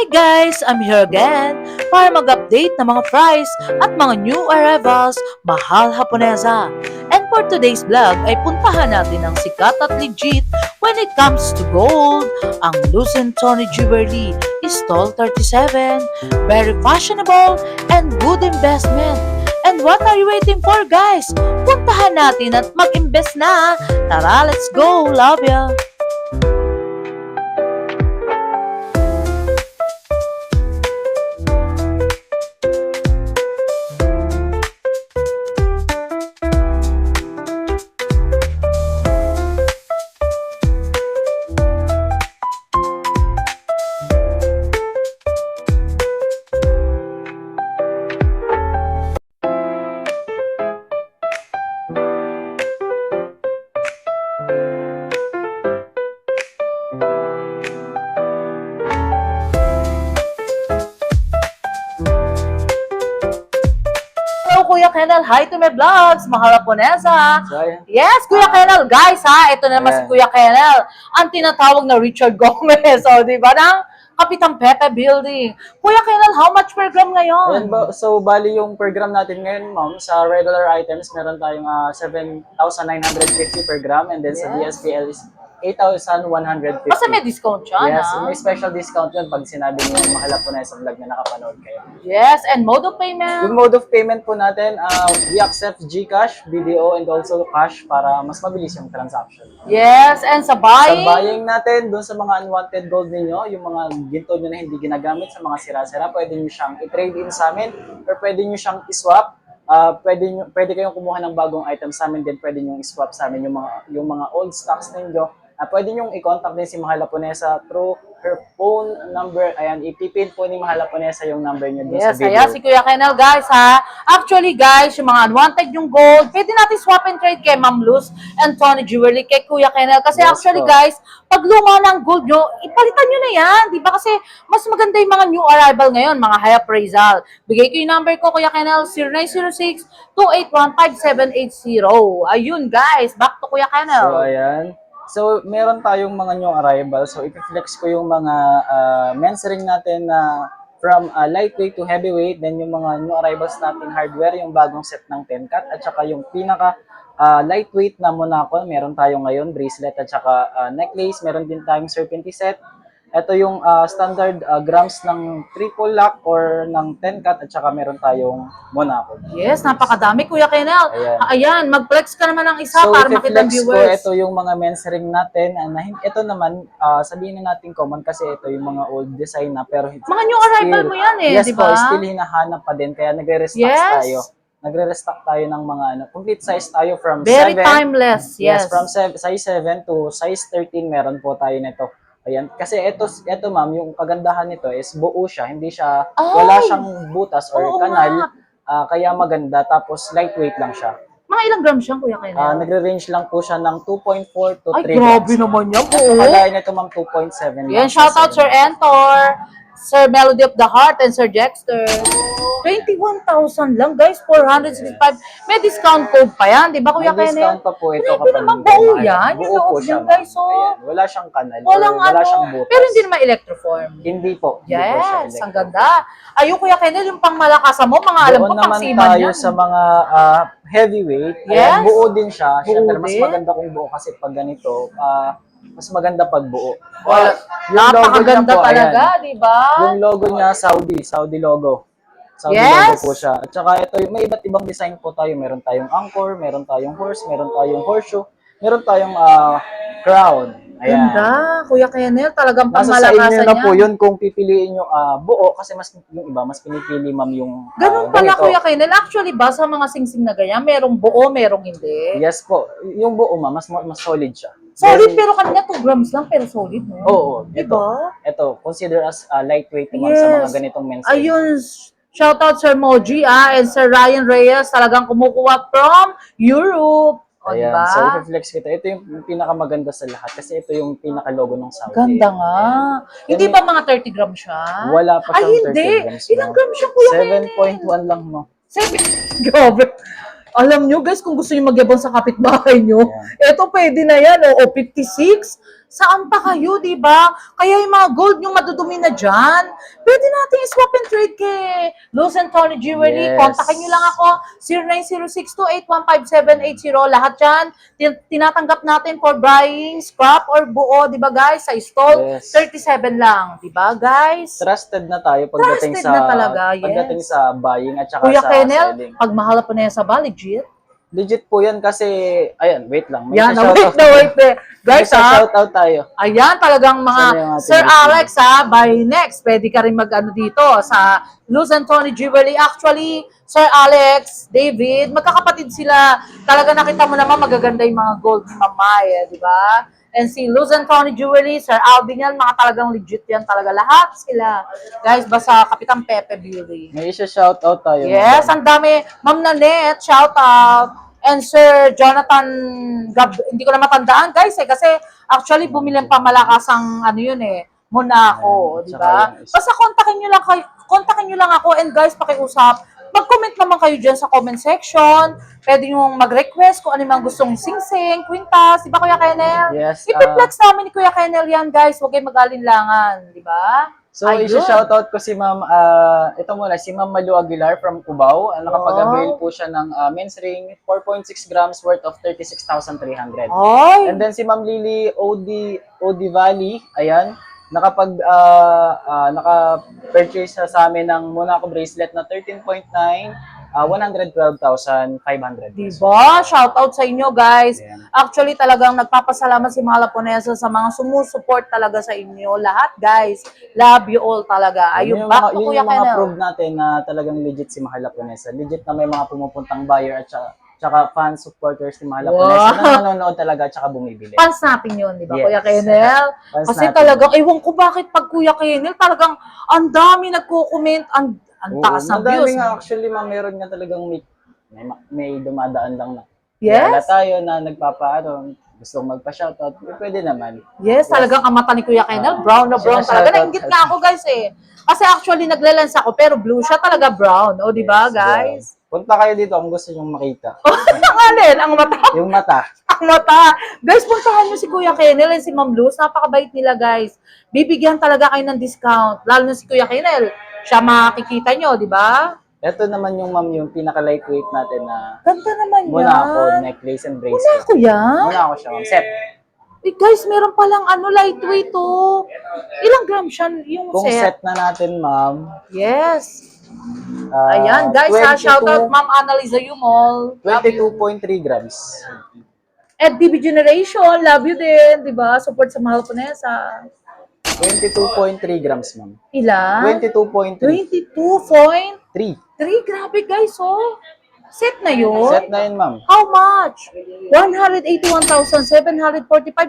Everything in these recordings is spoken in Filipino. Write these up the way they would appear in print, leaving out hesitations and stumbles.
Hi guys! I'm here again para mag-update ng mga price at mga new arrivals Mahal Japonesa. And for today's vlog ay puntahan natin ang sikat at legit when it comes to gold, ang Lucent Tony Jewelry is tall 37, very fashionable and good investment. And what are you waiting for guys? Puntahan natin at mag-invest na! Tara, let's go! Love ya! Kuya Kenel, hi to my vlogs, Mahal Japonesa. Yes, Kuya Kenel, guys ha, ito na naman si Kuya Kenel, ang tinatawag na Richard Gomez, o diba, ng Kapitang Pepe Building. Kuya Kenel, how much per gram ngayon? So, bali yung per gram natin ngayon, ma'am, sa regular items, meron tayong 7,950 per gram, and then sa DSPL is 8,150. Basta may discount siya, Yes, na? may special discount yun pag sinabi niyo yung Mahal Japonesa vlog na nakapanood kayo. Yes, and mode of payment? Yung mode of payment po natin, we accept GCash, BDO, and also cash para mas mabilis yung transaction. Yes, and sa buying? Sa buying natin, dun sa mga unwanted gold ninyo, yung mga ginto nyo na hindi ginagamit sa mga sira-sira, pwede nyo siyang i-trade in sa amin or pwede nyo siyang i-swap. Pwede kayong kumuha ng bagong item sa amin, din pwede nyo i-swap sa amin yung mga old stocks ninyo. Pwede nyo i-contact din si Mahal Japonesa through her phone number. Ayan, ipipin po ni Mahal Japonesa yung number nyo dun sa video. Yes, si Kuya Kenel, guys, ha. Actually, guys, yung mga unwanted yung gold, pwede natin swap and trade kay Ma'am Luz and Tony Jewelry, kay Kuya Kenel. Kasi Yes, actually, po. guys, pag luma ng gold nyo, ipalitan nyo na yan. Diba? Kasi mas maganda yung mga new arrival ngayon, mga high appraisal. Bigay ko yung number ko, Kuya Kenel, 0906-281-5780. Ayun, guys, back to Kuya Kenel. So, ayan. So, meron tayong mga new arrival. So, i-flex ko yung mga men's ring natin na from lightweight to heavyweight. Then, yung mga new arrivals natin hardware, yung bagong set ng 10 cut. At saka yung pinaka lightweight na Monaco, meron tayo ngayon, bracelet at saka necklace. Meron din tayong serpentine set. Ito yung standard grams ng triple lock or ng 10 cut at saka meron tayong Monaco. Yes, napakadami, Kuya Kenel. Ayan. Ayan, mag-flex ka naman ng isa So, para makita ng i-flex ko, viewers. ito yung mga men's ring natin. Ito naman, sabihin na natin common kasi ito yung mga old design na pero Mga new arrival mo yan eh, yes di ba? po, still hinahanap pa din kaya nagre-restock Yes. tayo. Nagre-restock tayo ng mga complete size tayo from Very 7. timeless, yes. From size 7 to size 13 meron po tayo nito. Ayan, kasi ito ma'am, yung kagandahan nito is buo siya, hindi siya, wala siyang butas or Oo kanal, kaya maganda, tapos lightweight lang siya. Mga ilang grams siya, Kuya Kenel? Nagre-range lang po siya ng 2.4 to 3 Ay, grabe naman yan, buo. Kagaya nito ma'am, 2.7. Yan, shoutout Sir Entor, Sir Melody of the Heart, and Sir Dexter. 21,000 lang, guys. 465. May discount code pa yan, di ba, Kuya May Kenel? discount pa po ito. Grabe naman, buo yan. Yung Buo po loob siya, yan, guys. So, Ayan, wala siyang kanal. walang wala siyang butas. pero hindi naman electroform. Hindi po. Hindi po siya Yes, electric. ang ganda. Ayun, Kuya Kenel, yung pangmalakasan mo, mga alam ko, Doon pang naman seaman tayo yan. sa mga heavyweight. Yes. Ayan, buo din siya. Buo Siyempre, mas din. maganda kung buo kasi pag ganito, mas maganda pag buo. Well, Yung logo niya napakaganda po, talaga, ayan. di ba? Yung logo niya, Saudi logo. Saudi Yes. logo po siya. At saka ito, may iba't ibang design po tayo. Meron tayong anchor, meron tayong horse, meron tayong horseshoe, meron tayong crown. Ayan. Ganda, Kuya Kenel, talagang Nasa sa inyo pangmalakasan na yan. po yun kung pipiliin nyo buo kasi mas yung iba mas pinipili ma'am yung Ganun pala, ganito. Kuya Kenel. Actually ba, sa mga singsing na ganyan, merong buo, merong hindi. Yes po. Yung buo ma'am, mas solid siya. Solid, pero kanina 2 grams lang, pero solid, no? Oo. Diba? Ito, consider as lightweight ma'am sa mga ganitong men's. Ayun, shoutout Sir Moji, and Sir Ryan Reyes, talagang kumukuha from Europe. O, Ayan. diba? So, i-flex kita. Ito yung pinakamaganda sa lahat kasi ito yung pinaka-logo ng Saudi. Ganda nga. Hindi ba mga 30 grams siya? Wala pa Ay, siyang 30 hindi. grams. Ilang grams siya, Kuya Kenel? 7.1 lang mo. Grabe. Alam nyo guys, kung gusto nyo magyabang sa kapitbahay nyo, Yeah. eto pwede na yan, o 56, Saan pa kayo, di ba? Kaya yung mga gold yung madudumi na dyan, pwede natin i-swap and trade kay Luz and Tony Jewelry. Yes. Kontakin nyo lang ako, 090628158780. Lahat yan, tinatanggap natin for buying, scrap, or buo, di ba guys? Sa stall, Yes. 37 lang. Di ba guys? Trusted na tayo pagdating Trusted sa na talaga, yes. pagdating sa buying at saka Kuya sa Kenel, selling. pag mahal po na yan sa ba, legit? Legit po yan kasi, ayan, wait lang. May Yan, isa-shoutout. wait. Guys, Shoutout tayo. Ayan, talagang mga Saan yung ating Sir listener? Alex, by next, pwede ka rin mag-ano dito sa Luz and Tony Jewelry. Actually, Sir Alex, David, magkakapatid sila. Talaga nakita mo naman magaganda yung mga gold ni Mamay, di ba? And si Luz and Tony Jewelry, Sir Alvin yan, mga talagang legit yan talaga. Lahat sila. Guys, basta Kapitang Pepe Beauty. May isa-shoutout tayo. Yes, ang dami. Ma'am Nanette, shout out. And Sir Jonathan hindi ko na matandaan guys kasi actually bumili ng pamalakasang ano yun Monaco, di ba? Basta kontakin nyo lang ako and guys pakiusap. Mag-comment naman kayo dyan sa comment section. Pwede nyo mag-request kung ano yung mga gustong sing-sing, kwintas, di ba Kuya Kenel? Yes. Ipiplex namin ni Kuya Kenel yan guys, huwag kayong mag-alinlangan, di ba? So, isa-shoutout ko si Ma'am, ito muna, si Ma'am Malu Aguilar from Cubao. Nakapag-avail po siya ng men's ring, 4.6 grams worth of 36,300. Ay! And then si Ma'am Lily Odi Valley, ayan, naka-purchase sa amin ng Monaco bracelet na 13.9, 112,500. Diba? Shout out sa inyo guys. Ayan. Actually talagang nagpapasalamat si mga Laponesa sa mga sumusuport talaga sa inyo. Lahat guys. Love you all talaga. Ayun, back to Kuya Yun yung mga Kenel. prove natin na talagang legit si Mahal Laponesa. Legit na may mga pumupuntang buyer at tsaka fans, supporters ni Mahal Laponesa na nanonood talaga at tsaka bumibili. Fans natin yun, di ba Yes. Kuya Kenel? Fans Kasi natin talagang, ewan ko bakit pag Kuya Kenel, talagang ang dami nagko-comment, ang taas ng madami views. nga actually, meron nga talagang may dumadaan lang na. Yes. Wala tayo na gustong magpa-shoutout, pwede naman. Yes, talagang ang mata ni Kuya Kenel, brown na brown Shoutout. talaga. Nainggit nga ako guys Kasi actually naglalens ako, pero blue siya talaga brown. O, di ba guys? Punta kayo dito kung gusto nyong makita. Ang alin, ang mata. Yung mata. Ang mata. Guys, puntahan nyo si Kuya Kenel and si Ma'am Luz. Napakabait nila, guys. Bibigyan talaga kayo ng discount. Lalo na si Kuya Kenel. Siya makikita nyo, di ba? Ito naman yung ma'am, yung pinaka-lightweight natin na Ganda naman yan. Monaco necklace and bracelet. Monaco yan? Monaco siya, ma'am. Set. Guys, meron palang lightweight to. Ilang gram siya yung Kung set na natin, ma'am. Yes. Ayan, guys, 22 shoutout Ma'am Annalisa Yumol. 22.3 grams. At DB Generation, love you din, di ba? Support sa Mahal Ponesa. 22.3 grams, ma'am. Ilan? 22.3. 22.3. 3. Grabe guys, Set na yun? Set na yun, ma'am. How much? 181,745.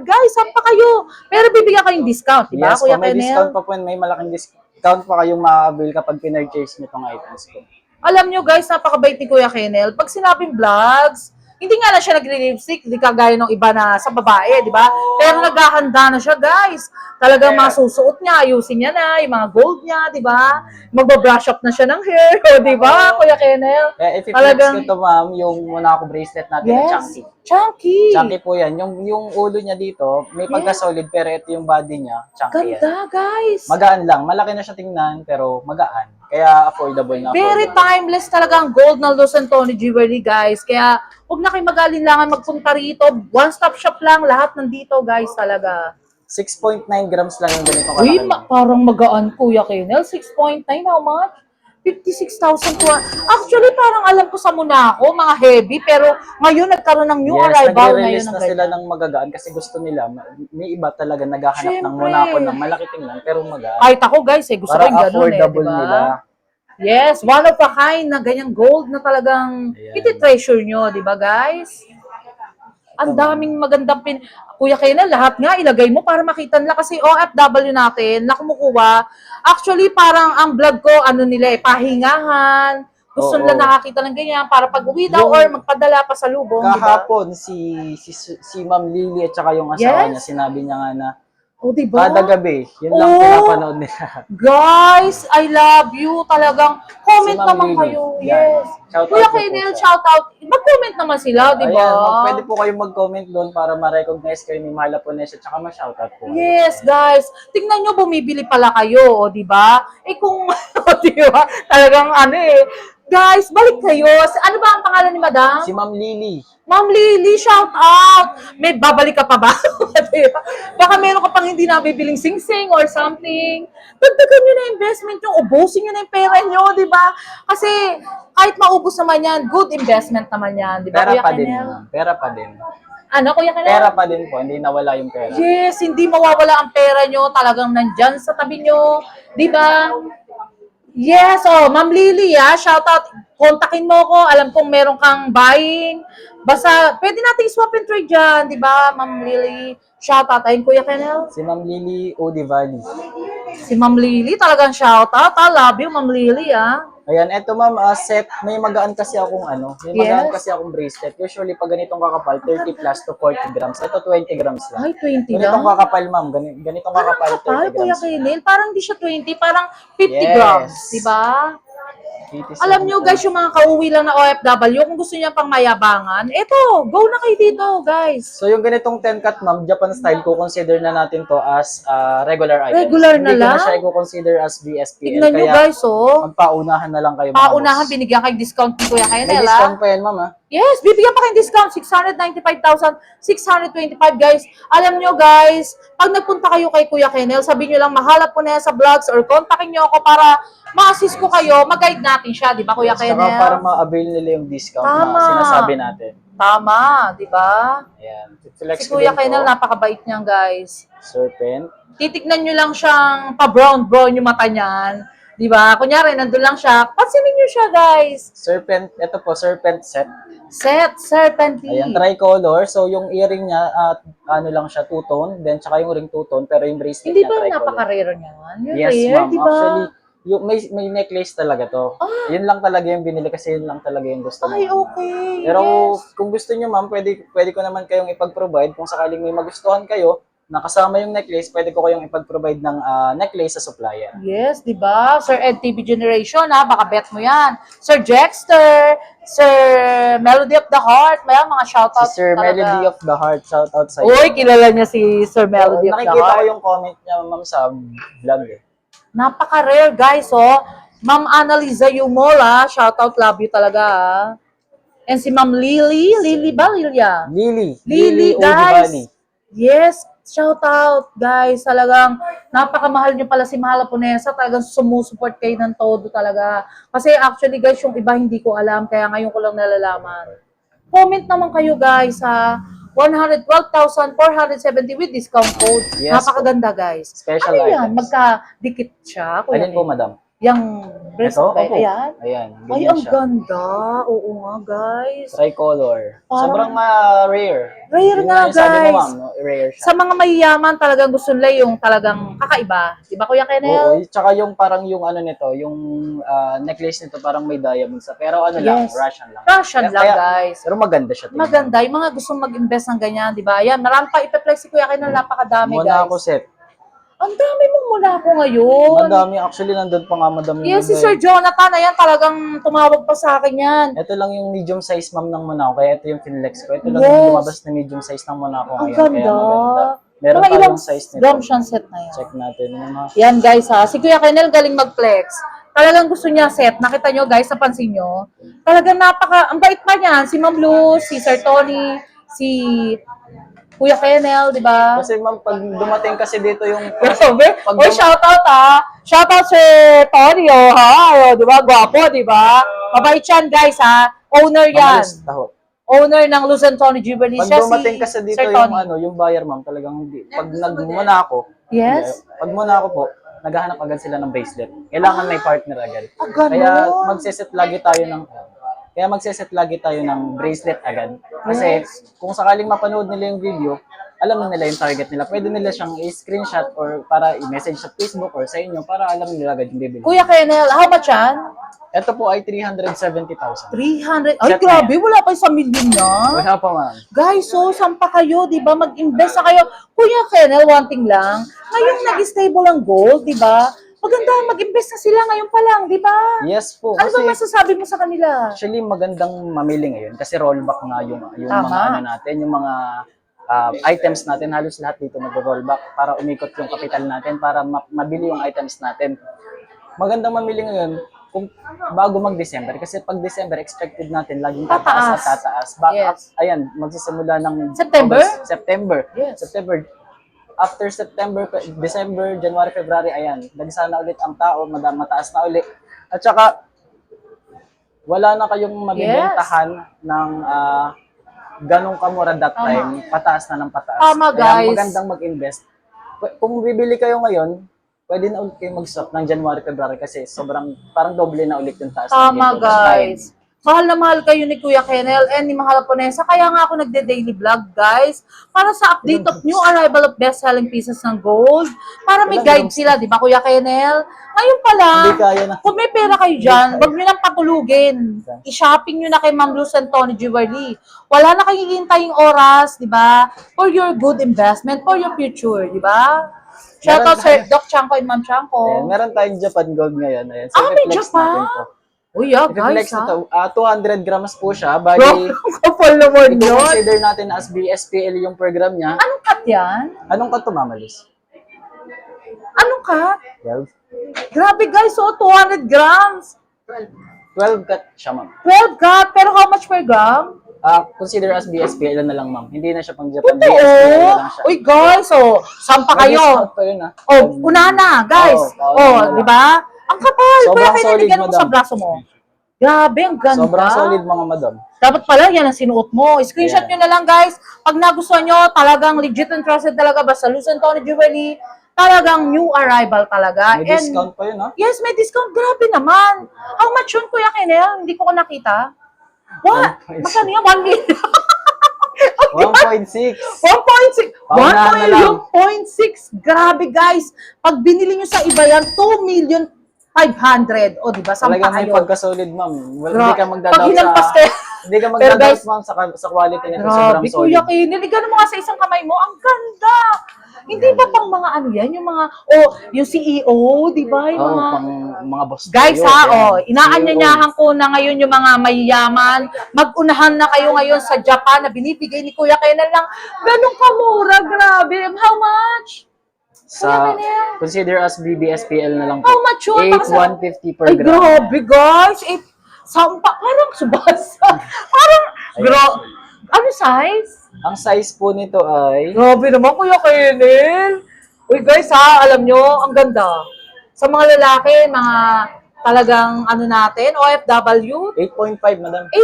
Guys, saan pa kayo? Pero bibigyan kayong discount, di ba, Yes, Kuya may Kenel? discount pa po. May malaking discount pa kayong ma-avail kapag pinurchase nyo itong items ko. Alam nyo guys, napakabait ni Kuya Kenel. Pag sinabing vlogs, hindi nga na siya nagre-lipstick, hindi kagaya ng iba na sa babae, di ba? Pero naghahanda na siya, guys. Talagang mga susuot niya, ayusin niya na, yung mga gold niya, di ba? Magbabrush up na siya ng hair, di ba, Kuya Kenel? If i-flex Talagang- ko ito, ma'am, yung Monaco bracelet natin na chunky. Chunky. Chunky po yan. Yung ulo niya dito, may pagka-solid, pero ito yung body niya, chunky yan. Ganda, guys. Magaan lang. Malaki na siya tingnan, pero magaan. Kaya affordable na Very affordable. timeless talaga ang gold ng Luz and Tony Jewelry, guys. Kaya, huwag na kayo mag-alinlangan magpunta rito. One-stop shop lang. Lahat nandito, guys, talaga. 6.9 grams lang yung ganito Uy, kalaki. parang magaan, Kuya Kenel. 6.9, how much? 56,000 to. Actually, parang alam ko sa Monaco, mga heavy. Pero ngayon, nagkaroon ng new Yes, arrival ngayon. nagre-release ng na sila ganyan. ng magagaan kasi gusto nila. May iba talaga naghahanap ng Syempre. Monaco ng malaki tingnan, pero magaan. Kahit ako, guys, gusto ko Para yung ganun, affordable diba? nila. Yes, one of a kind na ganyang gold na talagang Ayan. iti-treasure nyo, di ba guys? Ang daming magandang Kuya Kenel, lahat nga ilagay mo para makita nila kasi OFW natin na kumukuha. Actually, parang ang vlog ko, nila pahingahan. Gusto Oo. nila nakakita ng ganyan para pag uwi daw Yung- or magpadala pa sa lubong, di ba? Kahapon, si Ma'am Lily at saka yung asawa Yes. niya, sinabi niya nga na, O, diba? Kada gabi. Yun lang Oh! pinapanood nila. Guys, I love you. Talagang comment Si Ma'am naman Lily. kayo. Yan. Yes. Shout out Kuya niyo po Kenel, siya. shout out. Mag-comment naman sila, di ba? Ayan, pwede po kayong mag-comment doon para ma-recognize kayo ni Mahal Haponesya tsaka ma-shoutout po. kayo. Yes, guys. Tingnan nyo, bumibili pala kayo, o, di ba? Eh kung, o, di ba? Talagang ano eh. Guys, balik kayo. Ano ba ang pangalan ni Madam? Si Ma'am Lily. Ma'am Lily, shout out! May babalik ka pa ba? Diba? Baka meron ka pang hindi nabibiling sing-sing or something. Dagdagan nyo na investment nyo, ubusin nyo na yung pera nyo, di ba? Kasi kahit maubos naman yan, good investment naman yan, di ba, Pera Kuya pa din, Kenel? ma'am. Pera pa din. Ano, Kuya Kenel? Pera pa din po, hindi nawala yung pera. Yes, hindi mawawala ang pera nyo, talagang nandyan sa tabi nyo, di ba? Yes, oh, Ma'am Lily, shout out. Kontakin mo ko, alam kong meron kang buying. Basta, pwede natin swap and trade dyan, di ba, Ma'am Lily? Shout out. Ayun, Kuya Kenel. Si Ma'am Lily Odi Valley. Si Ma'am Lily, talagang shout out. I love you, Ma'am Lily, Ayan, eto ma'am, set, may magaan kasi akong may magaan Yes. kasi akong bracelet. Usually, pag ganitong kakapal, 30 plus to 40 grams. Ito, 20 grams lang. Ay, 20 Ganitong lang. kakapal, ma'am. Ganitong kakapal, 30 Kapal, Kuya grams. Kenel. Parang di siya 20, parang 50 Yes. grams, di ba? 87 Alam nyo guys, yung mga kauwi lang na OFW, kung gusto niya pang mayabangan, eto, go na kayo dito, guys. So, yung ganitong 10 cut, ma'am, Japan style, consider na natin to as regular items. Regular na Hindi ko lang? na siya i-consider as VSPL. Tignan nyo Kaya, guys, magpaunahan na lang kayo, mga paunahan, boss. binigyan kayo discount ni Kuya May Kenel, discount pa yan, ma'am, ha? Yes, bibigyan pa kayong discount, 695,625 guys. Alam nyo guys, pag nagpunta kayo kay Kuya Kenel, sabihin nyo lang, mahalap po na yan sa vlogs or kontakin nyo ako para ma-assist ko kayo, mag-guide natin siya, di ba Kuya Saka Kenel? para ma-avail nila yung discount Tama. na sinasabi natin. Tama, di ba? Ayan. Flex Si ko Kuya din Kenel, to. napakabait niyan guys. Serpent. Titignan nyo lang siyang pa-brown-brown yung mata niyan. Di ba? Kunyari, nandun lang siya. Pansinin nyo siya, guys. Serpent, ito po, serpent set. Set, serpentine. Ayan, tricolor. So, yung earring niya, ano lang siya, two-tone. Then, tsaka yung ring two-tone. Pero yung bracelet Hindi niya, ba tricolor. napaka-rare niyan? Yung Yes, rare, ma'am. di ba? Actually, yung, may necklace talaga to. Yun lang talaga yung binili kasi yun lang talaga yung gusto Ay, namin. okay. Pero Yes. kung gusto niyo ma'am, pwede ko naman kayong ipag-provide kung sakaling may magustuhan kayo na kasama yung necklace, pwede ko kayong ipag-provide ng necklace sa supplier. Yes, di ba? Sir Ed TV Generation, baka bet mo yan. Sir Jexter, Sir Melody of the Heart, may mga shoutout Si Sir talaga. Melody of the Heart, shout out sa Uy, kilala niya si Sir Melody of the Nakikita ko Heart. yung comment niya ma'am sa vlog eh. Napaka-rare, guys, Ma'am Annaliza Yumola, shoutout, love you talaga, And si Ma'am Lily, Lily ba? Lilia? Lily guys. Odivani. Yes, shout out, guys. Talagang napakamahal niyo pala si Mahal Haponesa. Talagang sumusuport kayo ng todo talaga. Kasi actually, guys, yung iba hindi ko alam. Kaya ngayon ko lang nalalaman. Comment naman kayo, guys, ha. 112,470 with discount code. Yes, Napakaganda, guys. Special Ano yan? items. Magka-dikit siya. Kuya Alin po, Ken? madam? Yung bracelet ba? Opo. Ayan. Ayan. Ay, ganyan ang siya. ganda. Oo nga, guys. Tricolor. Parang- Sobrang rare. Rare Yun nga, yung sabi mo, guys. ma'am, no? Rare siya. Sa mga mayayaman, talagang gusto nila yung talagang kakaiba. Di ba, Kuya Oo, Kenel? tsaka yung parang yung ano nito, yung necklace nito parang may diamond sa. Pero ano lang, Yes. Russian lang. Russian lang, Kaya- guys. Pero maganda siya. tingnan. Maganda. Yung mga gustong mag-invest ng ganyan, di ba? Ayan, marami pa ipeplex si Kuya Kenel. Napakadami, Muna ako guys. set. Ang dami mong mula ko ngayon. Madami. Actually, nandun pa nga madami. Yes, si yung Sir Jonathan, ayan, talagang tumawag pa sa akin yan. Ito lang yung medium size ma'am ng Monaco. Kaya ito yung finlex ko. Ito lang Yes. yung lumabas na medium size ng Monaco Ang ngayon. Kaya ganda. maganda. Meron Mga ilang tayong size nito. grams yung set na yan. Check natin. Yung mga Yan, guys, ha. Si Kuya Kenel galing mag-flex. Talagang gusto niya set. Nakita nyo, guys, napansin nyo. Talagang ang bait pa niyan. Si Ma'am Luz, si Sir Tony, si Kuya Kenel, di ba? Kasi ma'am, pag dumating kasi dito yung... Grabe. Pag Oy, shoutout, ha. Shoutout Sir Tony, ha. Di ba? Gwapo, di ba? Mabait yan, guys, ha. Owner yan. Mamalis taho. Owner ng Luzon Tony Jubilee. Pag Siya dumating si kasi dito Sir yung Tony. yung buyer ma'am, talagang hindi. Pag nagmuna ako, Yes. pag muna ako po, naghahanap agad sila ng bracelet. Kailangan may partner agad. Ah, ganun. Kaya magse-set lagi tayo ng bracelet agad. Kasi kung sakaling mapanood nila yung video, alam na nila yung target nila. Pwede nila siyang i-screenshot or para i-message sa Facebook or sa inyo para alam nila agad yung bibili. Kuya Kenel, how much yan? Ito po ay 370,000. 300. Ay, Set na grabe, wala pa sa million na. Wala pa, ma'am. Guys, so, saan pa kayo, di ba? Mag-invest na kayo. Kuya Kenel, one thing lang. Ngayong nag-stable ang gold, di ba? Maganda, mag-invest na sila ngayon pa lang, di ba? Yes po. Ano ba Kasi masasabi mo sa kanila? actually magandang mamili ngayon kasi rollback nga yung Tama. mga ano natin, yung mga items natin, halos lahat dito nag-rollback para umikot yung capital natin para mabili yung items natin. Magandang mamili ngayon kung bago mag-December kasi pag December expected natin laging tataas at tataas. Back up, Yes. ayan, magsisimula ng September? September. Yes. September. After September, December, January, February, ayan, nagsana ulit ang tao, mataas na ulit. At saka wala na kayong mabibentahan ng ganong kamura that time, pataas na ng pataas. Tama, Kaya guys. magandang mag-invest. Kung bibili kayo ngayon, pwede na ulit kayo mag-swap ng January, February kasi sobrang, parang doble na ulit yung taas. ng Tama, ginto that time. guys. Mahal na mahal kayo ni Kuya Kenel and ni Mahal Ponesa. Kaya nga ako nagde-daily vlog, guys. Para sa update of new arrival of best-selling pieces ng gold. Para may guide sila, di ba, Kuya Kenel? Ngayon pa lang, Hindi kaya na. kung may pera kayo dyan, huwag nyo nang patulugin. I-shopping nyo na kay Ma'am Luz Anthony Jewelry. Wala na kayong hintaying oras, di ba? For your good investment, for your future, di ba? Shout out Sir Doc Chanko and Ma'am Chanko. Ayan, meron tayong Japan Gold ngayon. Ayan. So, May i-flex Japan? natin to. Uy, yeah, I-flex guys, na ha? to. 200 grams po siya. Bro, Bali, ang kapal naman yun. i-consider natin as BSPL yung program niya. Anong cut yan? Anong kanto, Mama Liz? Anong cut? 12? Grabe guys, so 200 grams. 12 cut siya, ma'am. 12 cut, pero how much per gram? Consider as BSPL na lang, ma'am. Hindi na siya pang Japan. Oo. BSPL na lang siya. Uy guys, so, saan pa May kayo? discount pa yun, ha? Oh, una na, guys. Oo, Di ba? Ang kapal. Sobrang Kaya solid, kinaligan mo madam. sa braso mo. Grabe, ang ganda. Sobrang solid, mga madam. Dapat pala, yan ang sinuot mo. Screenshot nyo na lang, guys. Pag nagustuhan nyo, talagang legit and trusted talaga. Basta Luz Anthony Jewelry, talagang new arrival talaga. May discount pa yun, ha? Yes, may discount. Grabe naman. How much yun, Kuya Kenel? Hindi ko nakita. What? 1.6. Magkano yan? 1 million? 1.6. 1.6. Paunahan na lang. 1.6. Grabe, guys. Pag binili nyo sa iba yan, 2,500,000. O, diba? Sampa Talagang may kayo. pagkasolid, ma'am. Hindi ka Pag magdadoubt hinampas sa... kayo. Hindi ka Pero magdadoubt, guys, ma'am, sa quality nito. Sobrang Grabe, solid. Kuya Kenel. Niligan mo nga sa isang kamay mo. Ang ganda. Hindi ba pang mga ano yan? Yung mga, yung CEO, di ba? Yung Oo, mga, pang mga boss. guys tayo, ha, yan. inaanyanyahan ko na ngayon yung mga mayayaman. Mag-unahan na kayo ngayon sa Japan na binibigay ni Kuya Kenel lang. Ganun kamura, grabe. How much? Sa, Kuya Kenel. consider as BBSPL na lang po. How much yun? 8,150 per Ay, gram. grabe guys. Parang subasa. Parang, ano size? Ang size po nito ay Grabe naman, Kuya Kenel. Uy guys ha, alam nyo, ang ganda. Sa mga lalaki, mga talagang ano natin, OFW, 8.5, madam. 8.5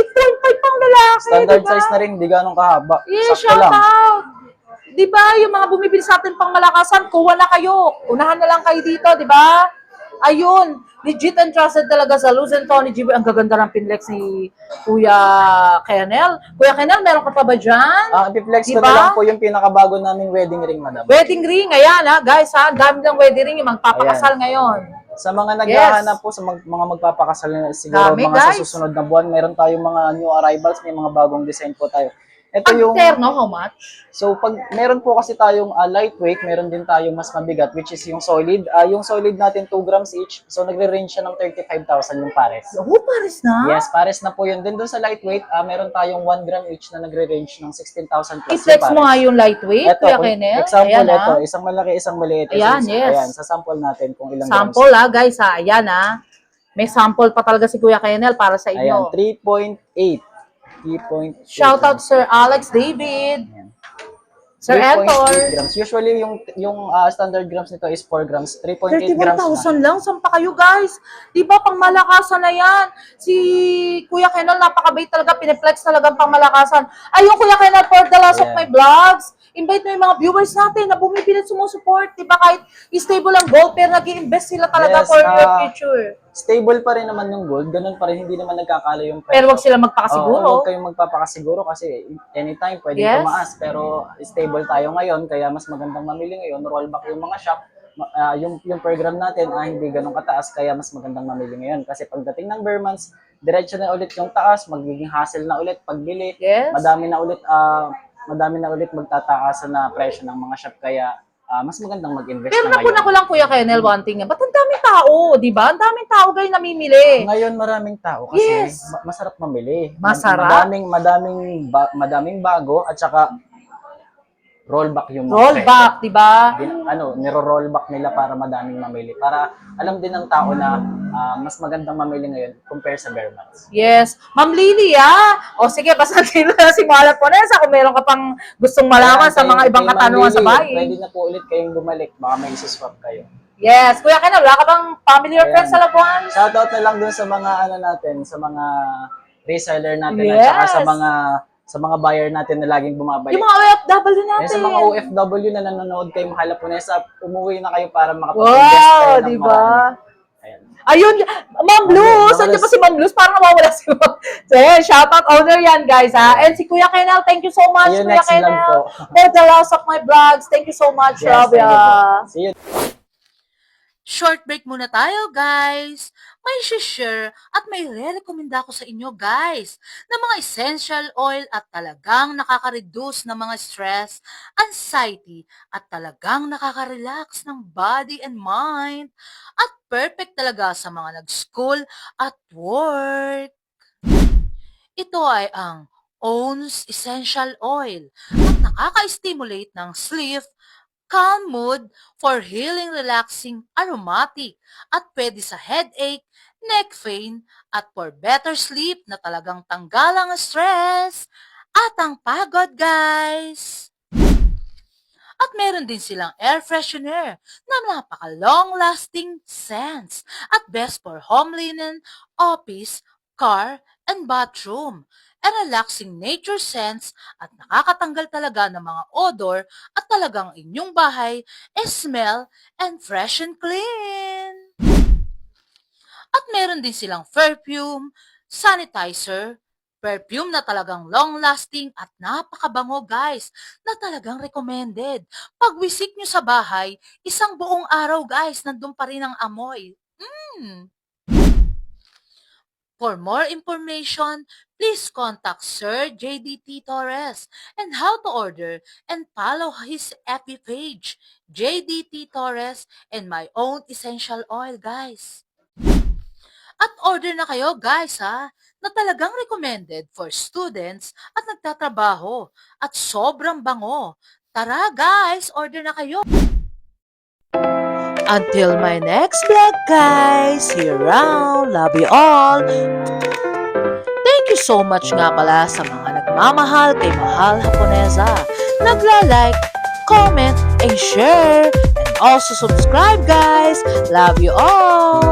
pang lalaki, Standard diba? size na rin, hindi ganong kahaba. Yes, Sakto shout lang. out. Di ba, yung mga bumibili sa atin pang malakasan, kuha na kayo. Unahan na lang kayo dito, di ba? Ayun, legit and trusted talaga sa Luz Anthony Jewelry. Ang gaganda ng pinlex ni Kuya Kenel. Kuya Kenel, meron ka pa ba dyan? I-flex ko Diba? na lang po yung pinakabago naming wedding ring, madam. Wedding ring, ayan ha, guys ha, dami ng wedding ring yung magpapakasal ngayon. Sa mga naghahanap po, sa mga magpapakasal na siguro Dami, mga guys. sa susunod na buwan, meron tayong mga new arrivals, may mga bagong design po tayo. Ito Ang yung, terno, how much? so pag meron po kasi tayong lightweight, meron din tayong mas mabigat, which is yung solid. Yung solid natin 2 grams each, so nagre-range siya ng 35,000 yung pares. Paris na? Yes, pares na po yun. Din doon sa lightweight, meron tayong 1 gram each na nagre-range ng 16,000 plus I-flex yung mo nga pares. yung lightweight, Ito, Kuya Kenel. example Ayan, ito, ha. isang malaki, isang maliit. Ayan, yes. Ayan, sa sample natin kung ilang Sample grams. ha, guys ha. Ayan ha. May sample pa talaga si Kuya Kenel para sa Ayan, inyo. 3.8. 3.8. Shout out Sir Alex David. Sir 3.8 Antor. grams. Usually, yung standard grams nito is 4 grams. 3.8 grams na. 31,000 lang. Saan pa kayo, guys? Di ba, pang malakasan na yan? Si Kuya Kenel, napakabait talaga. Pineflex talaga pang malakasan. Ayun, Kuya Kenel, for the last of Ayan. my vlogs, invite mo yung mga viewers natin na bumibili at sumusupport. Di ba, kahit stable ang gold, pero nag-i-invest sila talaga Yes, for your future. stable pa rin naman yung gold, ganun pa rin, hindi naman nagkakala yung presyo. Pero wag sila magpakasiguro. Oo, huwag kayong magpapakasiguro kasi anytime pwedeng Yes. tumaas. Pero stable tayo ngayon, kaya mas magandang mamili ngayon. Rollback yung mga shop. Yung per gram natin hindi ganun kataas, kaya mas magandang mamili ngayon. Kasi pagdating ng bare months, diretso na ulit yung taas, magiging hassle na ulit pagbili. Yes. Madami na ulit magtataasan na presyo ng mga shop, kaya mas magandang mag-invest Pero na ngayon. napuna ko lang Kuya Kenel, one thing. Ba't ang daming tao, di ba? Ang daming tao guys namimili. Ngayon maraming tao kasi Yes. masarap mamili. Masarap? Madaming bago, at saka rollback yung mga Rollback, di ba? niro-rollback nila para madaming mamili. Para alam din ng tao na mas magandang mamili ngayon compare sa bare months. Yes. Ma'am Lily, O sige, basta sino na si Malat Ponesa kung meron ka pang gustong malaman sa mga ibang katanungan sa bahay. Pwede na po ulit kayong bumalik, baka may isi-swap kayo. Yes. Kuya Kenel, wala ka bang family or Ayan. friends sa Labuan? Shoutout na lang dun sa mga sa mga reseller natin, Yes. at saka sa mga buyer natin na laging bumabalik. Yung mga OFW natin. Sa mga OFW na nanonood kay Mahal Ponesa, umuwi na kayo para makapag-invest kayo Wow, ng di marami. ba? Ayan. Ayun, Ma'am Luz, Nawala saan ba si Ma'am Luz? Parang nawawala si Ma'am. So, yan, shoutout owner yan, guys, ha? And si Kuya Kenel, thank you so much, See you Kuya next vlog Kenel, po. for the loss of my vlogs. Thank you so much, Yes, love thank you ya. po. See you. Short break muna tayo, guys. May share at may re-recommenda ko sa inyo, guys, na mga essential oil at talagang nakaka-reduce ng mga stress, anxiety, at talagang nakaka-relax ng body and mind. At perfect talaga sa mga nag-school at work. Ito ay ang OWN's Essential Oil at nakaka-stimulate ng sleep, calm mood, for healing, relaxing, aromatic, at pwede sa headache, neck pain, at for better sleep na talagang tanggalang ang stress at ang pagod, guys. At meron din silang air freshener na napaka-long-lasting scents at best for home linen, office, car, and bathroom. A relaxing nature scents at nakakatanggal talaga ng mga odor at talagang inyong bahay smell and fresh and clean. At meron din silang perfume, sanitizer, perfume na talagang long-lasting at napakabango, guys, na talagang recommended. Pag visit nyo sa bahay, isang buong araw, guys, nandun pa rin ang amoy. For more information, please contact Sir JDT Torres and how to order and follow his FB page, JDT Torres and my own essential oil, guys. At order na kayo, guys, ha, na talagang recommended for students at nagtatrabaho at sobrang bango. Tara, guys, order na kayo. Until my next vlog, guys. See you around. Love you all. Thank you so much nga pala sa mga nagmamahal kay Mahal Haponesa. Nagla-like, comment, and share. And also subscribe, guys. Love you all.